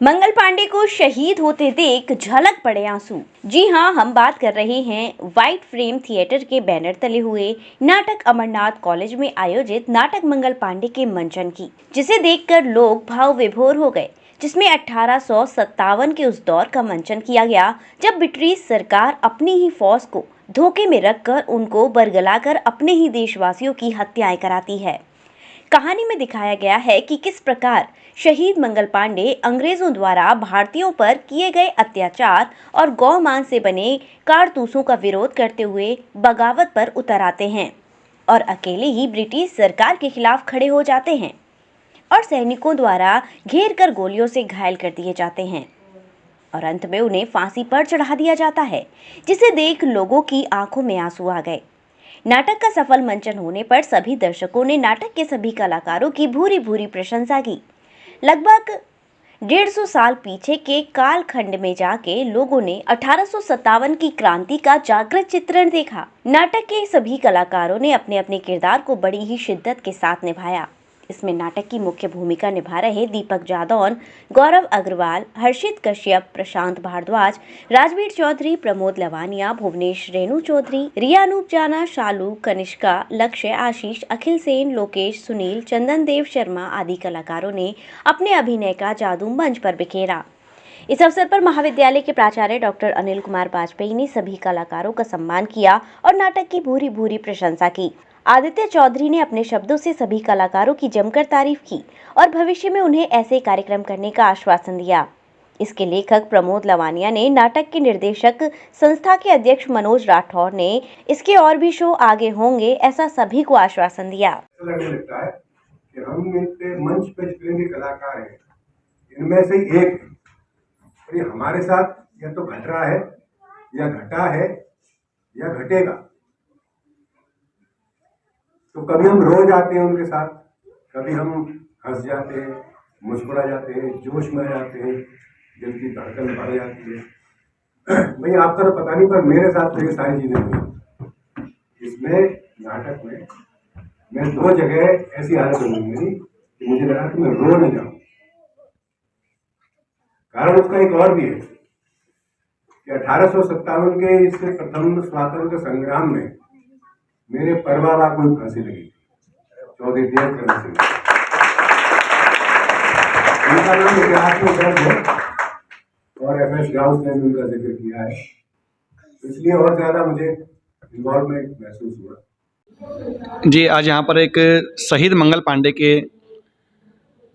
मंगल पांडे को शहीद होते देख झलक पड़े आंसू। जी हां, हम बात कर रहे हैं व्हाइट फ्रेम थिएटर के बैनर तले हुए नाटक अमरनाथ कॉलेज में आयोजित नाटक मंगल पांडे के मंचन की, जिसे देखकर लोग भाव विभोर हो गए। जिसमें 1857 के उस दौर का मंचन किया गया जब ब्रिटिश सरकार अपनी ही फौज को धोखे में रखकर उनको बरगलाकर अपने ही देशवासियों की हत्याएं कराती है। कहानी में दिखाया गया है कि किस प्रकार शहीद मंगल पांडे अंग्रेजों द्वारा भारतीयों पर किए गए अत्याचार और गौमान से बने कारतूसों का विरोध करते हुए बगावत पर उतर आते हैं और अकेले ही ब्रिटिश सरकार के खिलाफ खड़े हो जाते हैं और सैनिकों द्वारा घेर कर गोलियों से घायल कर दिए जाते हैं और अंत में उन्हें फांसी पर चढ़ा दिया जाता है, जिसे देख लोगों की आंखों में आंसू आ गए। नाटक का सफल मंचन होने पर सभी दर्शकों ने नाटक के सभी कलाकारों की भूरी भूरी प्रशंसा की। लगभग 150 साल पीछे के कालखंड में जाके लोगों ने 1857 की क्रांति का जागृत चित्रण देखा। नाटक के सभी कलाकारों ने अपने अपने किरदार को बड़ी ही शिद्दत के साथ निभाया। इसमें नाटक की मुख्य भूमिका निभा रहे दीपक जादौन, गौरव अग्रवाल, हर्षित कश्यप, प्रशांत भारद्वाज, राजवीर चौधरी, प्रमोद लवानिया, भुवनेश रेणु चौधरी, रिया अनूप जाना, शालू, कनिष्का, लक्ष्य, आशीष, अखिल सेन, लोकेश, सुनील, चंदन देव शर्मा आदि कलाकारों ने अपने अभिनय का जादू मंच पर बिखेरा। इस अवसर पर महाविद्यालय के प्राचार्य डॉक्टर अनिल कुमार वाजपेयी ने सभी कलाकारों का सम्मान किया और नाटक की भूरी भूरी प्रशंसा की। आदित्य चौधरी ने अपने शब्दों से सभी कलाकारों की जमकर तारीफ की और भविष्य में उन्हें ऐसे कार्यक्रम करने का आश्वासन दिया। इसके लेखक प्रमोद लवानिया ने, नाटक के निर्देशक संस्था के अध्यक्ष मनोज राठौर ने इसके और भी शो आगे होंगे ऐसा सभी को आश्वासन दिया। लगता है कि हम मंच पे जितने भी कलाकार हैं इनमें से एक है और ये हमारे साथ या तो घट रहा है या घटा है या घटेगा। तो कभी हम रो जाते हैं उनके साथ, कभी हम हंस जाते हैं, मुस्कुरा जाते हैं, जोश में जाते हैं, दिल की धड़कन बढ़ जाती है। भाई आपका तो पता नहीं, पर मेरे साथ तो ये सारी चीजें हुई। इसमें नाटक में मैं 2 जगह ऐसी हालत हो गई मेरी कि मुझे लगा कि मैं रो न जाऊं। कारण उसका एक और भी है कि 1857 के इस प्रथम स्वतंत्रता संग्राम में मेरे परवाला को फांसी लगी, चौधरी देवकरण सिंह। उनका नाम इतिहास में दर्ज है और एफ एस गाउस ने भी उनका जिक्र किया है, इसलिए और ज्यादा मुझे इन्वॉल्वमेंट महसूस हुआ। जी, आज यहाँ पर एक शहीद मंगल पांडे के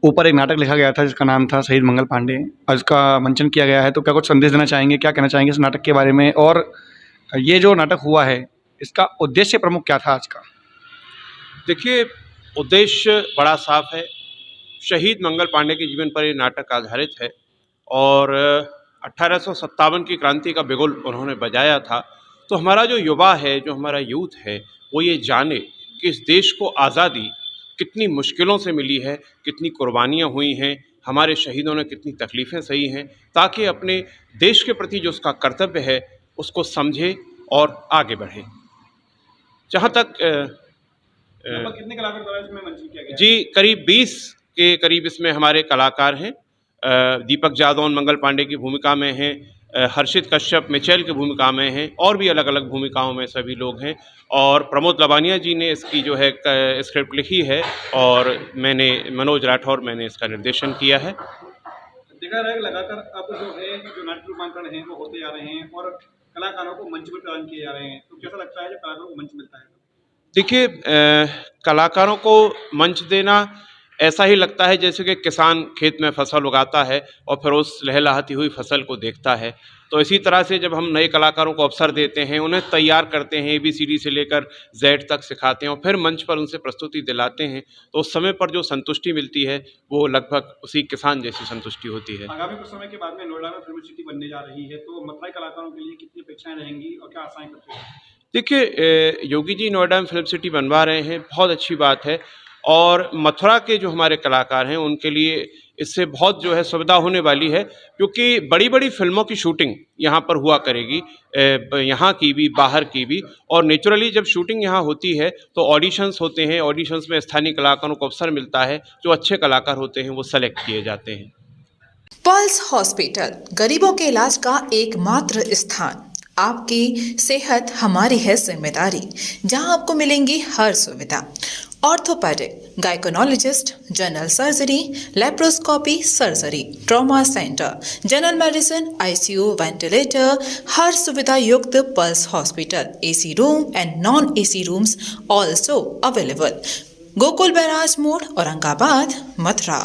ऊपर एक नाटक लिखा गया था जिसका नाम था शहीद मंगल पांडे। आज का मंचन किया गया है, तो क्या कुछ संदेश देना चाहेंगे, क्या कहना चाहेंगे इस नाटक के बारे में, और ये जो नाटक हुआ है इसका उद्देश्य प्रमुख क्या था आज का? देखिए, उद्देश्य बड़ा साफ है। शहीद मंगल पांडे के जीवन पर ये नाटक आधारित है और 1857 की क्रांति का बिगुल उन्होंने बजाया था। तो हमारा जो युवा है, जो हमारा यूथ है, वो ये जाने कि इस देश को आज़ादी कितनी मुश्किलों से मिली है, कितनी कुर्बानियाँ हुई हैं, हमारे शहीदों ने कितनी तकलीफ़ें सही हैं, ताकि अपने देश के प्रति जो उसका कर्तव्य है उसको समझे और आगे बढ़े। जहाँ तक कितने कलाकार द्वारा इसमें मंचन किया गया? जी, करीब 20 के करीब इसमें हमारे कलाकार हैं। दीपक जादौन मंगल पांडे की भूमिका में हैं, हर्षित कश्यप मिचेल की भूमिका में हैं, और भी अलग अलग भूमिकाओं में सभी लोग हैं। और प्रमोद लवानिया जी ने इसकी जो है स्क्रिप्ट लिखी है और मनोज राठौर मैंने इसका निर्देशन किया है। देखा रहा है लगातार अब जो है जो नाट्य रूपांतरण है वो होते जा रहे हैं और कलाकारों को मंच पर प्रदान किए जा रहे हैं, तो कैसा लगता है जब कलाकारों को मंच मिलता है? देखिए, कलाकारों को मंच देना ऐसा ही लगता है जैसे कि किसान खेत में फसल उगाता है और फिर उस लहलहाती हुई फसल को देखता है। तो इसी तरह से जब हम नए कलाकारों को अवसर देते हैं, उन्हें तैयार करते हैं, ABCD से लेकर Z तक सिखाते हैं और फिर मंच पर उनसे प्रस्तुति दिलाते हैं, तो उस समय पर जो संतुष्टि मिलती है वो लगभग उसी किसान जैसी संतुष्टि होती है। आगामी कुछ समय के बाद में नोएडा में फिल्म सिटी बनने जा रही है, तो मथुराई कलाकारों के लिए कितनी अपेक्षाएं रहेंगी और क्या आशाएं करते हैं? देखिए, योगी जी नोएडा में फिल्म सिटी बनवा रहे हैं, बहुत अच्छी बात है। और मथुरा के जो हमारे कलाकार हैं उनके लिए इससे बहुत जो है सुविधा होने वाली है, क्योंकि बड़ी बड़ी फिल्मों की शूटिंग यहाँ पर हुआ करेगी, यहाँ की भी बाहर की भी। और नेचुरली जब शूटिंग यहाँ होती है तो ऑडिशंस होते हैं, ऑडिशंस में स्थानीय कलाकारों को अवसर मिलता है, जो अच्छे कलाकार होते हैं वो सेलेक्ट किए जाते हैं। पल्स हॉस्पिटल, गरीबों के इलाज का एकमात्र स्थान। आपकी सेहत हमारी है जिम्मेदारी, जहां आपको मिलेंगी हर सुविधा। Orthopaedic, gynaecologist, general surgery, laparoscopy surgery, trauma centre, general medicine, ICU, ventilator, हर सुविधा युक्त pulse hospital. AC room and non AC rooms also available. Gokul barrage मोड़, औरंगाबाद, मथुरा।